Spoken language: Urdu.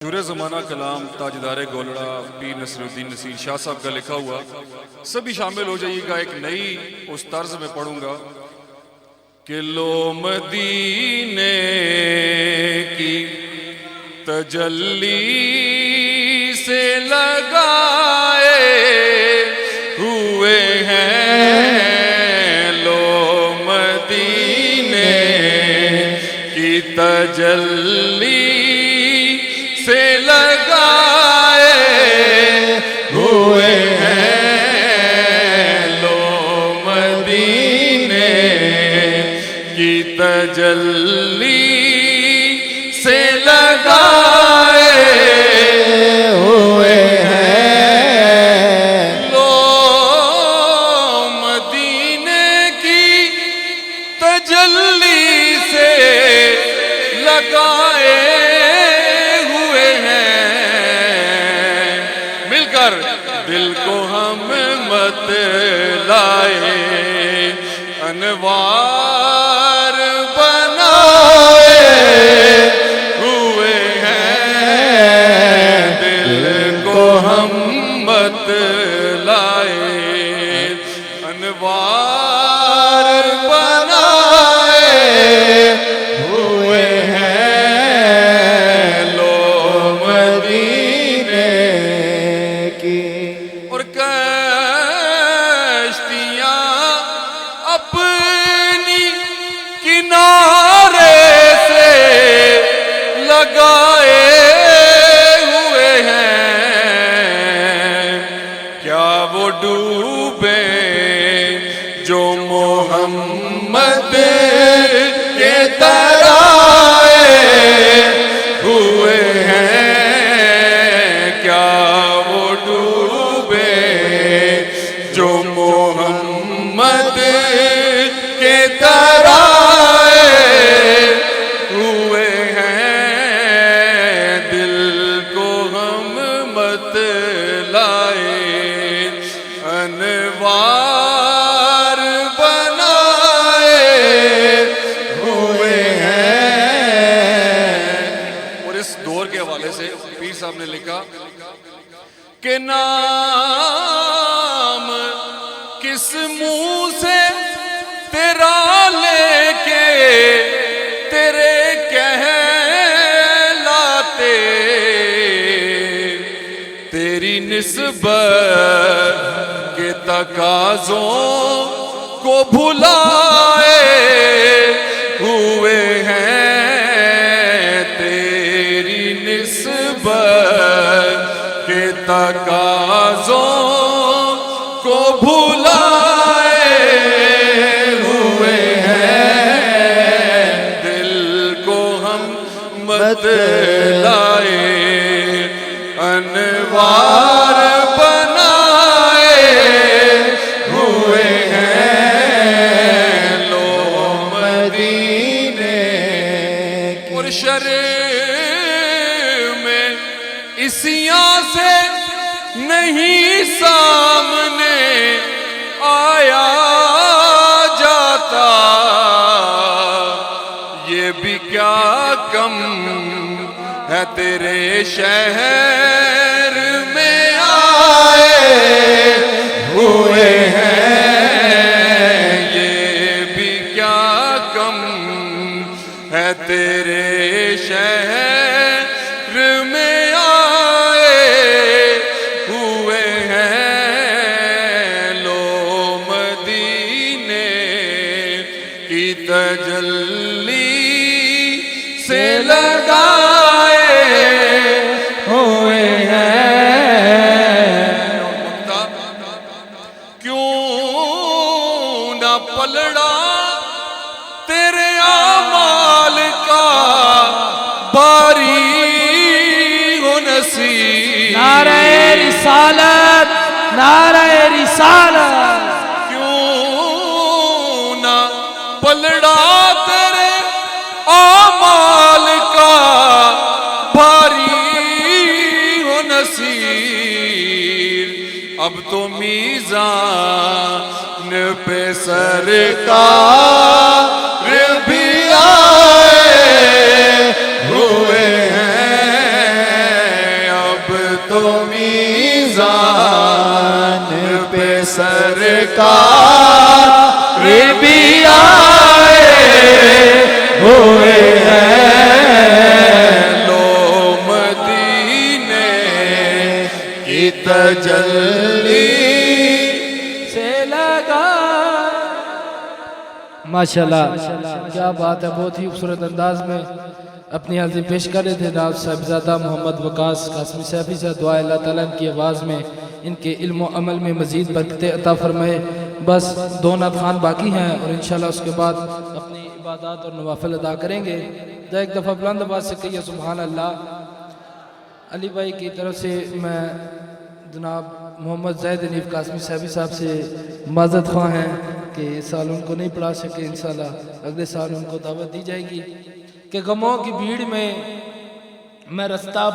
شور زمانہ کلام تاجدار گولڑا پیر نصر الدین نصیر شاہ صاحب کا لکھا ہوا، سبھی شامل ہو جائیے گا۔ ایک نئی اس طرز میں پڑھوں گا کہ لو مدینے کی تجلی سے لگائے ہوئے ہیں، لو مدینے کی تجلی سے لگائے ہوئے ہیں، لو مدینے کی تجلی سے لگائے ہوئے ہیں، لو مدینے کی تجلی سے لگائے دل کو ہم مت لائے انوار بنائے ہوئے ہیں، دل کو ہم مت لائے انوار بنائے ہوئے ہیں، لو مدینے اور کشتیاں اپنی کنارے سے لگائے ہوئے ہیں، کیا وہ ڈوبے جو محمد کے ترائے ہوئے ہیں، کیا وہ ڈوبے جو محمد کے ترائے ہوئے ہیں، دل کو ہم مت لائے انوار بنائے ہوئے ہیں۔ اور اس دور کے حوالے سے پیر صاحب نے لکھا کہ نام کس منہ سے تیرا لے کے تیرے کہلاتے، تیری نسبت کے تقاضوں کو بھلائے ہوئے ہیں، تیری نسبت کے تقاضوں کو بھلائے ہوئے ہیں، دل کو ہم مت لائے انوار بنائے ہوئے ہیں، لو مدینے اور میں اسیاں سے نہیں سامنے آیا جاتا، یہ بھی کیا کم ہے تیرے شہر میں آئے ہوئے ہیں، یہ بھی کیا کم ہے تیرے شہر میں آئے ہوئے ہیں، لو مدینے کی تجلی سے لگائے ہوئے ہیں، کیوں نہ پلڑا تیرے اعمال کا باری ہو نصیب، نعرہ رسالت، نعرہ رسالت، کیوں نہ پلڑا تیرے اعمال کا باری ہو نصیب، اب تو میزان پہ سرکار بھی آئے ہوئے ہیں، میزان پہ سرکار بھی آئے ہوئے ہیں لو مدینے کی تجلی سے لگا ماشاءاللہ کیا بات ہے، بہت ہی خوبصورت انداز میں اپنی حاضری پیش کر رہے تھے جناب صاحبزادہ محمد وقاص قاسمی صاحبی سے. دعا اللہ تعالیٰ ان کی آواز میں، ان کے علم و عمل میں مزید برکتیں عطا فرمائے. بس دو نعت خوان باقی ہیں اور انشاءاللہ اس کے بعد اپنی عبادات اور نوافل ادا کریں گے. ایک دفعہ بلند آواز سے کہیے سبحان اللہ. علی بھائی کی طرف سے میں جناب محمد زید حنیف قاسمی صاحبی صاحب سے معذرت خواہ ہیں کہ اس سال ان کو نہیں پڑھا سکے. انشاءاللہ اگلے سال ان کو دعوت دی جائے گی کہ غموں کی بھیڑ میں رستہ